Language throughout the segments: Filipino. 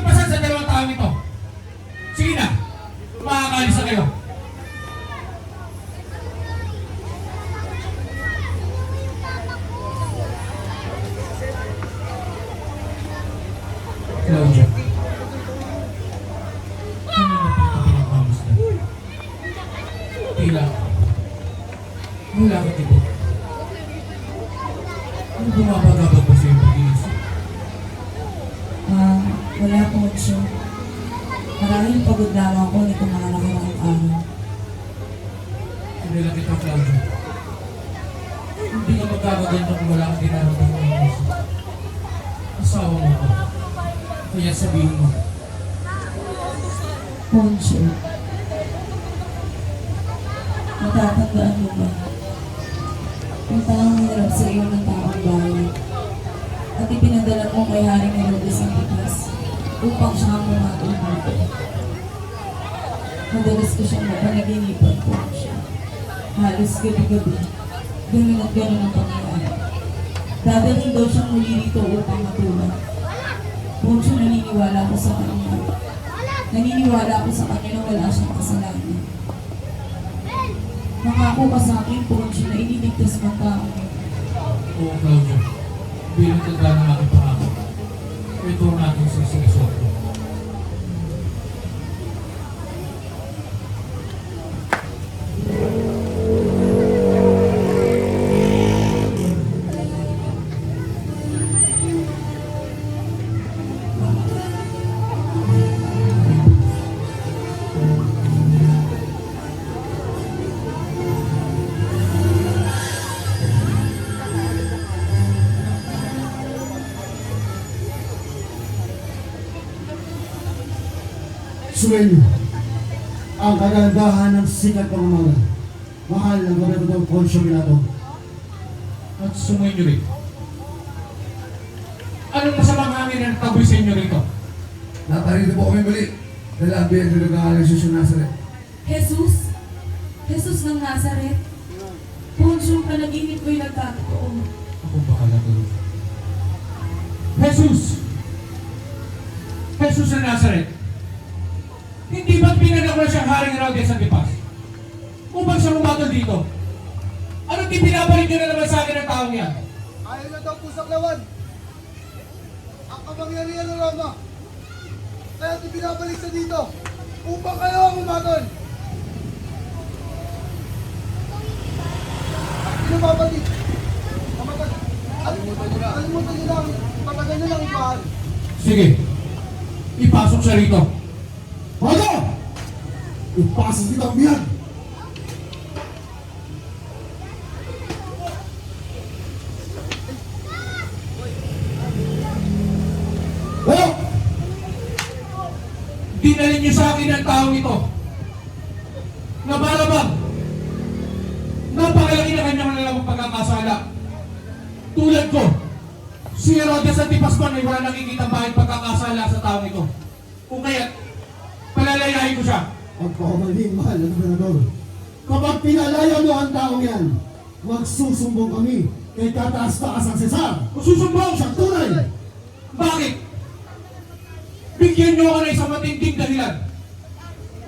magpasal sa dalawang taong ito. Sige na, makakalis na kayo. Claudia, ano na po ito pinagmamasdan? Tila, wala ka tipo. Ano bumabagabag po sa iyong pag-iisip? Wala po siya. Maraming pagod lamang ako nito mga nakaraang araw. Kinila kita, Claudia. Hindi ka magkakaganda kung wala kang dinaramdam ng puso. Asawa mo ko. Kaya sabihin mo. Poncho, natatandaan mo ba? Yung parang hirap sa iyo ng taong bayan. At ipinadala mo kay Haring Herodes ang tikas upang siya ang pumatulong ko. Madalas ko siyang mapanaginipan po siya. Halos gabi-gabi, ganun at ganun ang pangyayari. Dadalhin daw siyang muli dito upang matulong. Poncho, naniniwala ko sa kanya. Naniniwala ko sa kanya na wala siyang kasalanan. Nakako ka sa akin, Poncho, na iniligtas mo tao. Oo, Claudia. Bilang tanda ng aking pangako. Ito ang aking sinisok. Suwenyo, ang kagandahan ng sikat ng umaga. Mahal ng Gobernador Poncio Pilato. At sumuin nyo rito. Anong masamang hangin ang taboy sa inyo rito? Naparito po kami muli. Dahil ang biyang nilagahan ng Jesus Nazaret. Jesus? Jesus ng Nazaret? Poncho, panaginip ko'y nagkatotoo. Ako bahala ko. Jesus! Jesus ng Nazaret! Hindi ba't pinanakula siyang Haring Herodes sa Antipas? Upang siya umatol dito? Ano't ipinabalik nyo na naman sa akin ang taong yan? Ayaw na daw po sa kawan. Ang kapangyarihan ng Roma. Kaya pinabalik sa dito. Upang kayo ang umatol. At pinababalik. Alimutan nyo lang. Patagal nyo lang ibahan. Sige, ipasok siya rito. Bago! Ipasok dito ang biyag! Oh! Dinalin niyo sa akin ang taong ito. Nabalabag. Napakalaki na kanyang nalamang pagkakasala. Tulad ko, si Herodes Antipas man ay wala nakikita bakit pagkakasala sa taong ito. Kung kaya, palalayahin ko siya. Pagpakamalin, mahal na Gobernador. Kapag pinalaya mo ang taong yan, magsusumbong kami kay kataas-taas ang Cesar. Susumbong! Siyang tunay! Bakit? Bigyan niyo ako ng isang matinding dahilan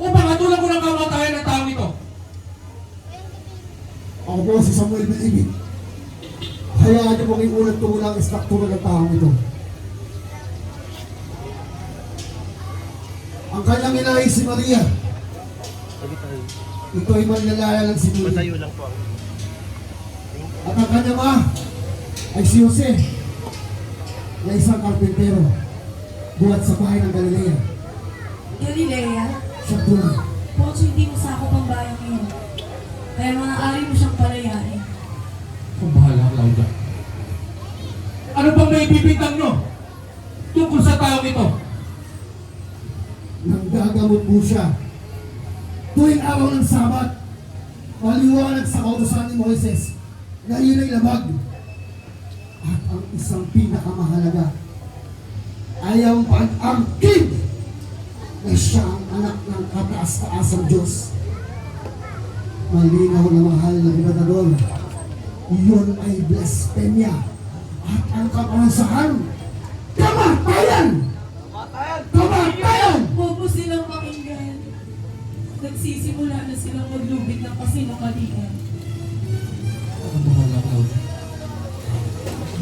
upang hatulan ko ng kamatayan ng taong ito. Ako po si Samuel Bilibid. Hayaan niyo pong iulat ko muna ang istruktura ng taong ito. Ang kanyang ina ay si Maria. Ito ay manlalaya ng sinuli. Matayo lang po. At ang kanyang ama ay si Jose na isang karpintero buhat sa bahay ng Galilea. Galilea? Siya tunay. Poncho, hindi mo sakop ang bayan ngayon. Kaya maaari mo siyang palayain. Kung bahala, Claudia. Ano bang naibibintang nyo tungkol sa taong ito? Nanggagamot po siya. Tuwing araw ng Sabat, maliwanag sa kautusan ni Moises na iyon ay labag. At ang isang pinakamahalaga ay ang pag-angkin na siya ang anak ng kataas-taasang Diyos. Malinaw na mahal na Gobernador, iyon ay blasphemia at ang kaparusahan, kamatayan! nagsisimula na silang maglubid ng kasinungalingan. Ang bahala, Claudia.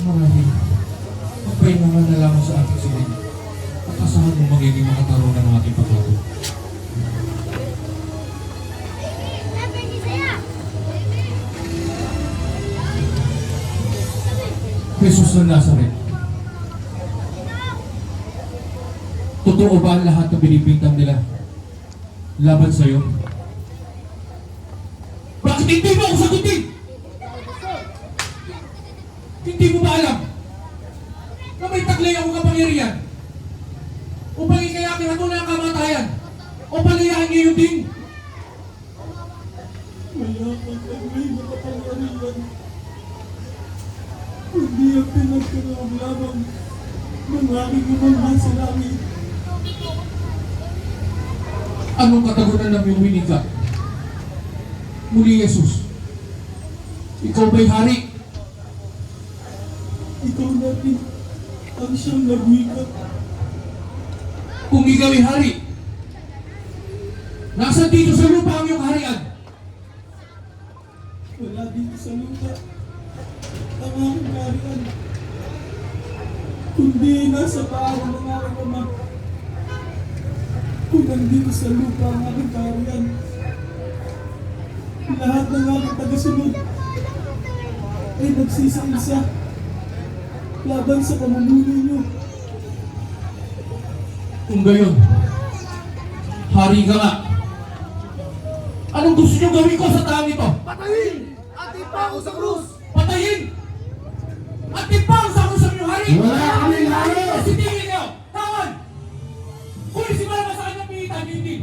Maraming magpahinangan na lamang sa ating silid at asahan mo magiging makatarungan ng ating paglago. Jesus ng Nazaret, totoo ba ang lahat na binibintang nila laban sa'yo? Bakit hindi mo ako sagutin? Hindi mo ba alam na may taglay akong kapangyarihan upang ikayakin mo na ang kamatayan o palayain ngayon din? Wala kang taglay na kapangyarihan. Kundi ang pinagkaroon lamang ng aking umangman sa langit. Anong katagunan ng iyong winig ka? Muli, Jesus, ikaw ba'y hari? Ikaw natin ang siyang nagwikat. Kung ikaw ay hari, nasa dito sa lupa ang iyong kaharian. Wala dito sa lupa ang aking kaharian. Kundi nasa paanan ng aking ama. Kung nandito sa lupa ang aking kaharian, lahat ng aking tagasunod ay nagsisa-isa laban sa pamumuno niyo. Kung gayon, hari ka nga. Anong gusto niyo gawin ko sa taong ito? Patayin! At ipako sa krus! Patayin! At ipang sa kusang iyong hari! Wala kaming hari! Sitingin niyo! Tawan! Kung si Mama sa kanyang pilitan, hindi.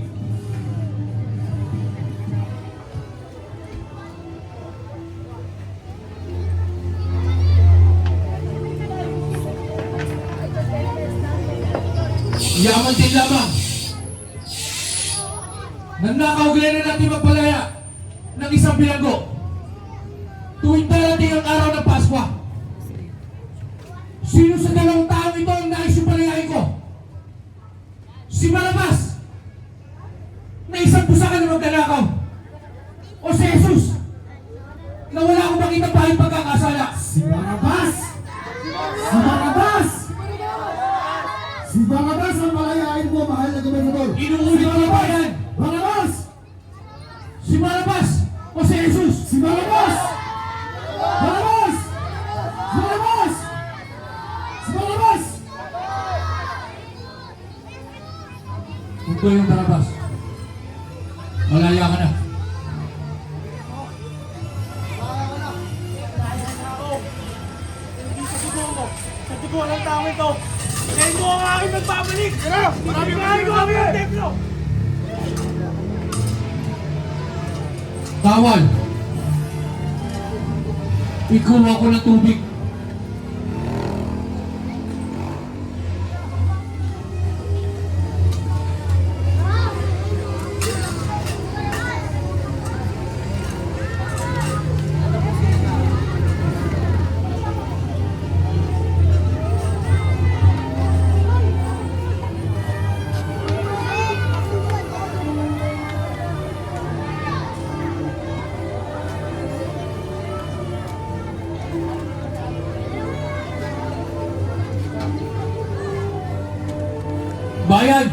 Yaman din lamang. Nagkakauglan na natin magpalaya ng isang bilanggo tuwing darating ang araw ng Paskwa. Sino sa dalawang taong ito ang nais yung palayain ko? Si Barabas na isang pusakan na magdanakaw, o si Jesus na wala akong makita pa yung pagkakasala? Si Barabas! Si Barabas! Si Barabas ang malayain mo, mahal na gobernador! Inuulit ko na ba yan? Barabas! Si Barabas o si Jesus? Si Barabas! Barabas! Barabas! Si Barabas! Kung ko yung Barabas, malaya ka na. Sa dugo ng tao ito, ngayon mo ang aking nagbabalik! Marami ko ang templo! Kawal! Ikaw ako ng tubig. Bayan!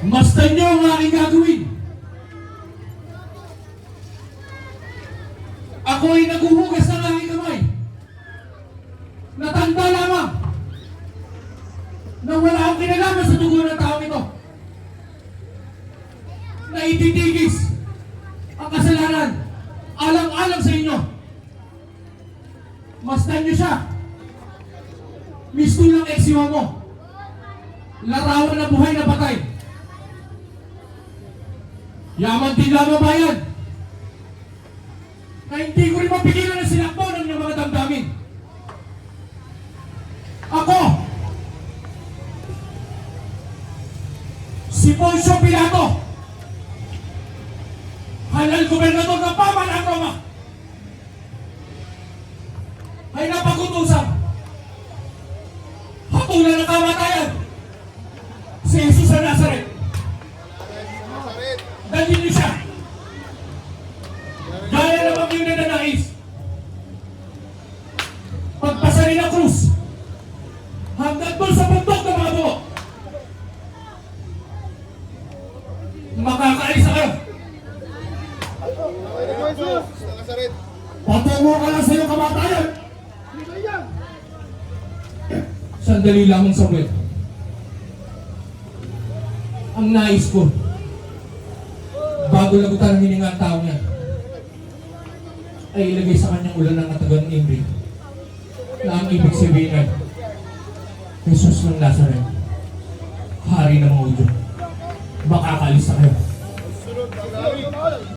Mastan niyo ang aking gagawin. Ako ay naguhugas ng aking kamay. Natanda lamang na wala akong kinalaman sa dugo ng taong ito. Na ititigis ang kasalanan alang-alang sa inyo. Mastan niyo siya. Misto lang eksiwa mo. Larawan na buhay na patay. Yaman din lamang bayan. Na hindi ko rin mapigilan ang sinakbo ng inyong mga damdamin. Ako, si Poncio Pilato, halal gobernador ng pamahalaan Roma, ay napagutusan hatulan ng kamatayan Patungo ka lang sa iyong kamatayan! Sino yan? Sandali lamang, Samuel. Ang nais ko, bago lagutan ang hininga ang tao niya, ay ilagay sa kanyang ulan ng katagang imrig na ang ibig sabihin ay Jesus ng Nazareth, Hari ng mga Hudyo. Baka kaalis na kayo.